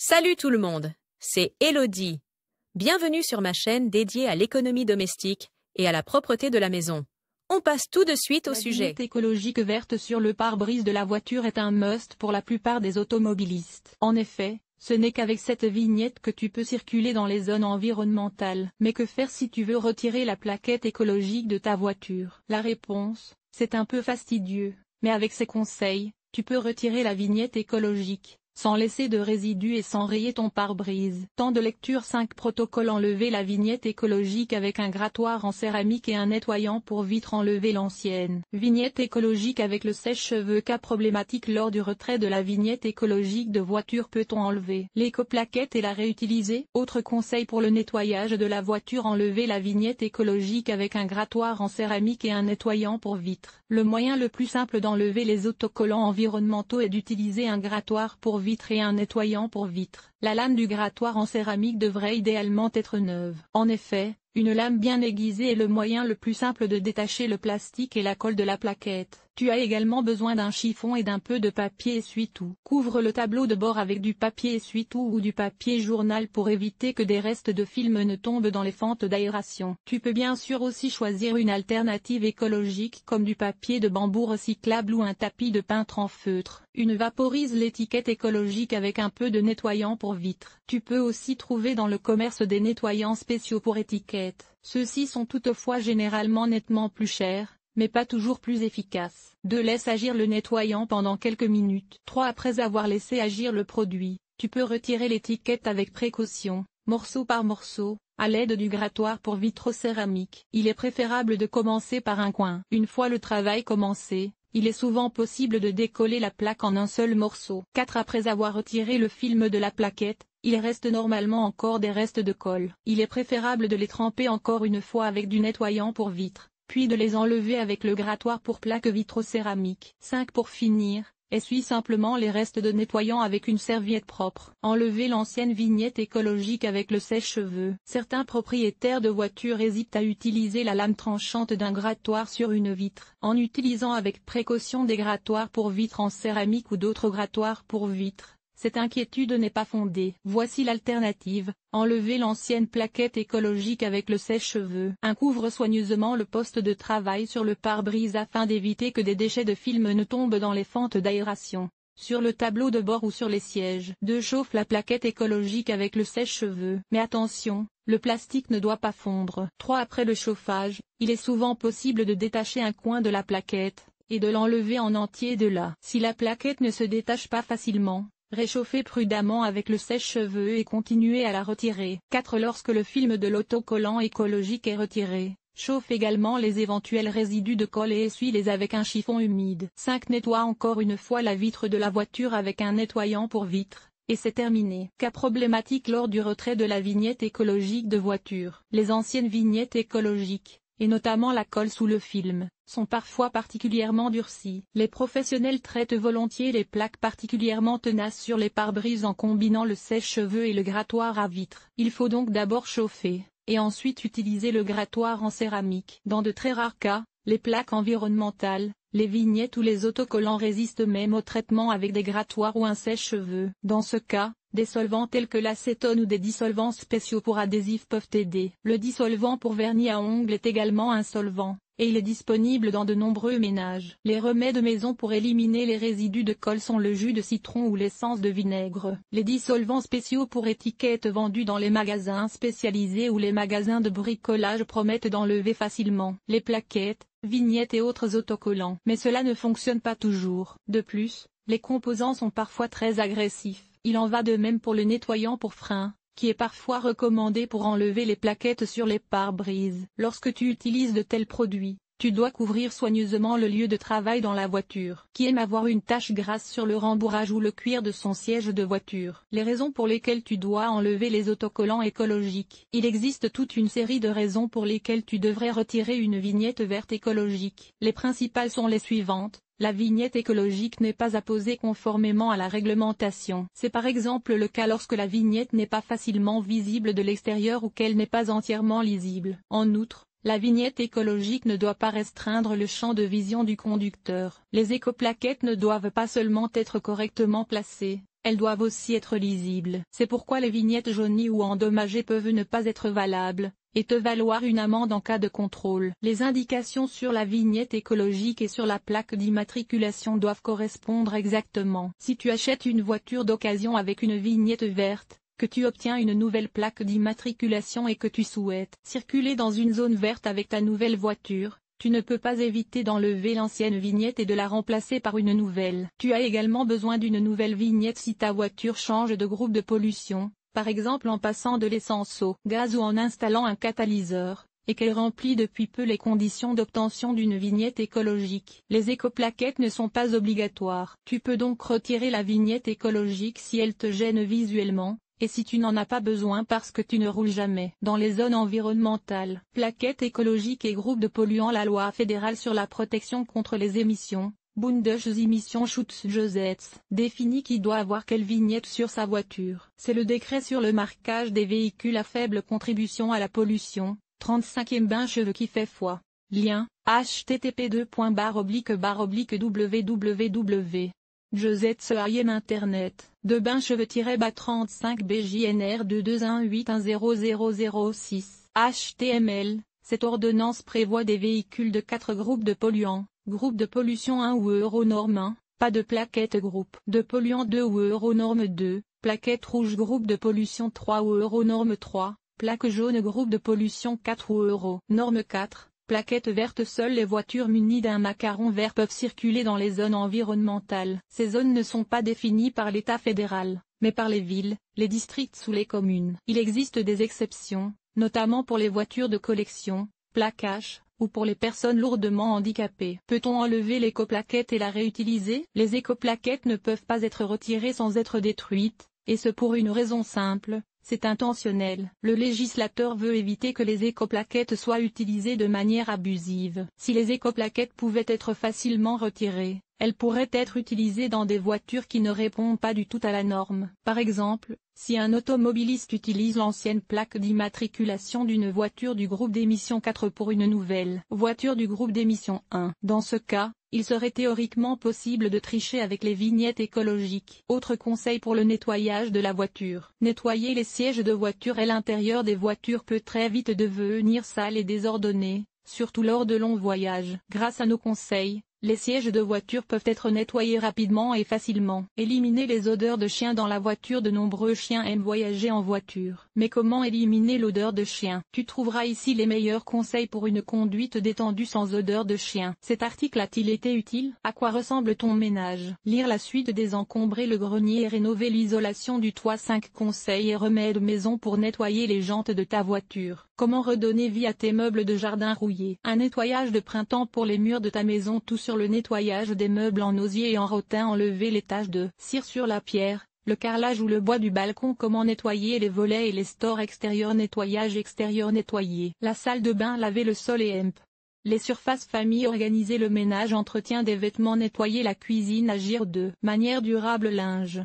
Salut tout le monde, c'est Elodie. Bienvenue sur ma chaîne dédiée à l'économie domestique et à la propreté de la maison. On passe tout de suite au La sujet. vignette écologique verte sur le pare-brise de la voiture est un must pour la plupart des automobilistes. En effet, ce n'est qu'avec cette vignette que tu peux circuler dans les zones environnementales. Mais que faire si tu veux retirer la plaquette écologique de ta voiture? La réponse, c'est un peu fastidieux, mais avec ces conseils, tu peux retirer la vignette écologique sans laisser de résidus et sans rayer ton pare-brise. Temps de lecture 5 protocole. Enlever la vignette écologique avec un grattoir en céramique et un nettoyant pour vitre. Enlever l'ancienne vignette écologique avec le sèche-cheveux. Cas problématique lors du retrait de la vignette écologique de voiture. Peut-on enlever l'éco-plaquette et la réutiliser? Autre conseil pour le nettoyage de la voiture: enlever la vignette écologique avec un grattoir en céramique et un nettoyant pour vitre. Le moyen le plus simple d'enlever les autocollants environnementaux est d'utiliser un grattoir pour vitre et un nettoyant pour vitre. La lame du grattoir en céramique devrait idéalement être neuve. En effet, une lame bien aiguisée est le moyen le plus simple de détacher le plastique et la colle de la plaquette. Tu as également besoin d'un chiffon et d'un peu de papier essuie-tout. Couvre le tableau de bord avec du papier essuie-tout ou du papier journal pour éviter que des restes de film ne tombent dans les fentes d'aération. Tu peux bien sûr aussi choisir une alternative écologique comme du papier de bambou recyclable ou un tapis de peintre en feutre. Vaporise l'étiquette écologique avec un peu de nettoyant pour vitre. Tu peux aussi trouver dans le commerce des nettoyants spéciaux pour étiquettes. Ceux-ci sont toutefois généralement nettement plus chers, mais pas toujours plus efficaces. 2. Laisse agir le nettoyant pendant quelques minutes. 3. Après avoir laissé agir le produit, tu peux retirer l'étiquette avec précaution, morceau par morceau, à l'aide du grattoir pour vitrocéramique. Il est préférable de commencer par un coin. Une fois le travail commencé, il est souvent possible de décoller la plaque en un seul morceau. 4. Après avoir retiré le film de la plaquette, il reste normalement encore des restes de colle. Il est préférable de les tremper encore une fois avec du nettoyant pour vitre, puis de les enlever avec le grattoir pour plaque vitrocéramique. 5. Pour finir, essuie simplement les restes de nettoyant avec une serviette propre. Enlever l'ancienne vignette écologique avec le sèche-cheveux. Certains propriétaires de voitures hésitent à utiliser la lame tranchante d'un grattoir sur une vitre. En utilisant avec précaution des grattoirs pour vitre en céramique ou d'autres grattoirs pour vitre, cette inquiétude n'est pas fondée. Voici l'alternative: enlever l'ancienne plaquette écologique avec le sèche-cheveux. Couvre soigneusement le poste de travail sur le pare-brise afin d'éviter que des déchets de film ne tombent dans les fentes d'aération, sur le tableau de bord ou sur les sièges. 2. Chauffe la plaquette écologique avec le sèche-cheveux. Mais attention, le plastique ne doit pas fondre. 3. Après le chauffage, il est souvent possible de détacher un coin de la plaquette, et de l'enlever en entier de là. Si la plaquette ne se détache pas facilement, réchauffez prudemment avec le sèche-cheveux et continuez à la retirer. 4. Lorsque le film de l'autocollant écologique est retiré, chauffe également les éventuels résidus de colle et essuie-les avec un chiffon humide. 5. Nettoie encore une fois la vitre de la voiture avec un nettoyant pour vitre, et c'est terminé. Cas problématique lors du retrait de la vignette écologique de voiture. Les anciennes vignettes écologiques, et notamment la colle sous le film, sont parfois particulièrement durcies. Les professionnels traitent volontiers les plaques particulièrement tenaces sur les pare-brises en combinant le sèche-cheveux et le grattoir à vitre. Il faut donc d'abord chauffer, et ensuite utiliser le grattoir en céramique. Dans de très rares cas, les plaques environnementales, les vignettes ou les autocollants résistent même au traitement avec des grattoirs ou un sèche-cheveux. Dans ce cas, des solvants tels que l'acétone ou des dissolvants spéciaux pour adhésifs peuvent aider. Le dissolvant pour vernis à ongles est également un solvant, et il est disponible dans de nombreux ménages. Les remèdes maison pour éliminer les résidus de colle sont le jus de citron ou l'essence de vinaigre. Les dissolvants spéciaux pour étiquettes vendus dans les magasins spécialisés ou les magasins de bricolage promettent d'enlever facilement les plaquettes, vignettes et autres autocollants. Mais cela ne fonctionne pas toujours. De plus, les composants sont parfois très agressifs. Il en va de même pour le nettoyant pour frein, qui est parfois recommandé pour enlever les plaquettes sur les pare-brises. Lorsque tu utilises de tels produits, tu dois couvrir soigneusement le lieu de travail dans la voiture. Qui aime avoir une tache grasse sur le rembourrage ou le cuir de son siège de voiture? Les raisons pour lesquelles tu dois enlever les autocollants écologiques. Il existe toute une série de raisons pour lesquelles tu devrais retirer une vignette verte écologique. Les principales sont les suivantes. La vignette écologique n'est pas apposée conformément à la réglementation. C'est par exemple le cas lorsque la vignette n'est pas facilement visible de l'extérieur ou qu'elle n'est pas entièrement lisible. En outre, la vignette écologique ne doit pas restreindre le champ de vision du conducteur. Les écoplaquettes ne doivent pas seulement être correctement placées, elles doivent aussi être lisibles. C'est pourquoi les vignettes jaunies ou endommagées peuvent ne pas être valables, et te valoir une amende en cas de contrôle. Les indications sur la vignette écologique et sur la plaque d'immatriculation doivent correspondre exactement. Si tu achètes une voiture d'occasion avec une vignette verte, que tu obtiens une nouvelle plaque d'immatriculation et que tu souhaites circuler dans une zone verte avec ta nouvelle voiture, tu ne peux pas éviter d'enlever l'ancienne vignette et de la remplacer par une nouvelle. Tu as également besoin d'une nouvelle vignette si ta voiture change de groupe de pollution, par exemple en passant de l'essence au gaz ou en installant un catalyseur, et qu'elle remplit depuis peu les conditions d'obtention d'une vignette écologique. Les écoplaquettes ne sont pas obligatoires. Tu peux donc retirer la vignette écologique si elle te gêne visuellement, et si tu n'en as pas besoin parce que tu ne roules jamais. Dans les zones environnementales, plaquettes écologiques et groupes de polluants, la loi fédérale sur la protection contre les émissions, Bundesemissionsschutzgesetz, définit qui doit avoir quelle vignette sur sa voiture. C'est le décret sur le marquage des véhicules à faible contribution à la pollution, 35e Bincheveux qui fait foi. Lien, http://www. Gesetz Internet, de Bincheveux-35 BJNR 221810006. HTML, cette ordonnance prévoit des véhicules de 4 groupes de polluants, groupe de pollution 1 ou Euronorme 1, pas de plaquette groupe de polluants 2 ou Euronorme 2, plaquette rouge groupe de pollution 3 ou Euronorme 3, plaque jaune groupe de pollution 4 ou Euronorme 4. Plaquette verte. Seules les voitures munies d'un macaron vert peuvent circuler dans les zones environnementales. Ces zones ne sont pas définies par l'État fédéral, mais par les villes, les districts ou les communes. Il existe des exceptions, notamment pour les voitures de collection, plaquage, ou pour les personnes lourdement handicapées. Peut-on enlever l'écoplaquette et la réutiliser? Les écoplaquettes ne peuvent pas être retirées sans être détruites, et ce pour une raison simple. C'est intentionnel. Le législateur veut éviter que les écoplaquettes soient utilisées de manière abusive. Si les écoplaquettes pouvaient être facilement retirées, elles pourraient être utilisées dans des voitures qui ne répondent pas du tout à la norme. Par exemple, si un automobiliste utilise l'ancienne plaque d'immatriculation d'une voiture du groupe d'émission 4 pour une nouvelle voiture du groupe d'émission 1. Dans ce cas, il serait théoriquement possible de tricher avec les vignettes écologiques. Autre conseil pour le nettoyage de la voiture. Nettoyer les sièges de voiture et l'intérieur des voitures peut très vite devenir sale et désordonné, surtout lors de longs voyages. Grâce à nos conseils, les sièges de voiture peuvent être nettoyés rapidement et facilement. Éliminer les odeurs de chien dans la voiture. De nombreux chiens aiment voyager en voiture. Mais comment éliminer l'odeur de chien? Tu trouveras ici les meilleurs conseils pour une conduite détendue sans odeur de chien. Cet article a-t-il été utile? À quoi ressemble ton ménage? Lire la suite. Désencombrer le grenier et rénover l'isolation du toit. 5 conseils et remèdes maison pour nettoyer les jantes de ta voiture. Comment redonner vie à tes meubles de jardin rouillés? Un nettoyage de printemps pour les murs de ta maison. Tout sur le nettoyage des meubles en osier et en rotin. Enlever les taches de cire sur la pierre, le carrelage ou le bois du balcon. Comment nettoyer les volets et les stores extérieurs. Nettoyage extérieur. Nettoyer la salle de bain. Laver le sol et les surfaces famille. Organiser le ménage. Entretien des vêtements. Nettoyer la cuisine. Agir de manière durable. Linge,